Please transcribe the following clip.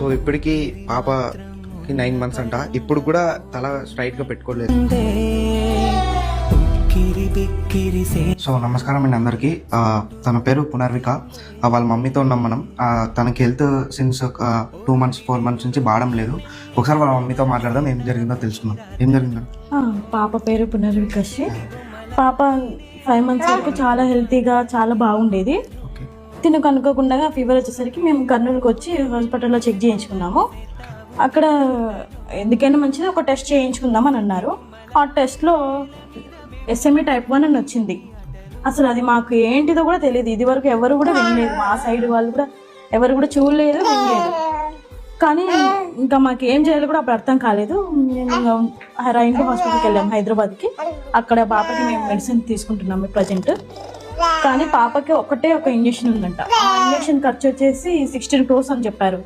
So ఇప్పటికీ పాపకి 9 months అంట. ఇప్పుడు కూడా తల స్ట్రైట్గా పెట్టుకోలేదు. సో నమస్కారం అండి అందరికీ. తన పేరు పునర్విక. వాళ్ళ మమ్మీతో ఉన్నాం మనం. తనకి హెల్త్ సిన్స్ 2 months 4 months నుంచి బాగడం లేదు. ఒకసారి వాళ్ళ మమ్మీతో మాట్లాడదాం, ఏం జరిగిందో తెలుసుకుందాం. ఏం జరిగిందో? పాప పేరు పునర్విక. పాప 5 months వరకు చాలా హెల్తీగా చాలా బాగుండేది. తినకు అనుకోకుండా ఫీవర్ వచ్చేసరికి మేము కర్నూలుకి వచ్చి హాస్పిటల్లో చెక్ చేయించుకున్నాము. అక్కడ ఎందుకైనా మంచిది ఒక టెస్ట్ చేయించుకుందాం అని అన్నారు. ఆ టెస్ట్లో SME type 1 అని వచ్చింది. అసలు అది మాకు ఏంటిదో కూడా తెలియదు. ఇది వరకు ఎవరు కూడా వినలేదు, మా సైడ్ వాళ్ళు కూడా ఎవరు కూడా చూడలేదు, వినలేదు. కానీ ఇంకా మాకు ఏం చేయాలో కూడా అప్పుడు అర్థం కాలేదు. మేము రైన్బో హాస్పిటల్కి వెళ్ళాము హైదరాబాద్కి. అక్కడ పాపకి మేము మెడిసిన్ తీసుకుంటున్నాము ప్రజెంట్. కానీ పాపకి ఒక ఇంజెక్షన్ ఉందంట. ఆ ఇంజెక్షన్ ఖర్చు వచ్చేసి 16 crores అని చెప్పారు.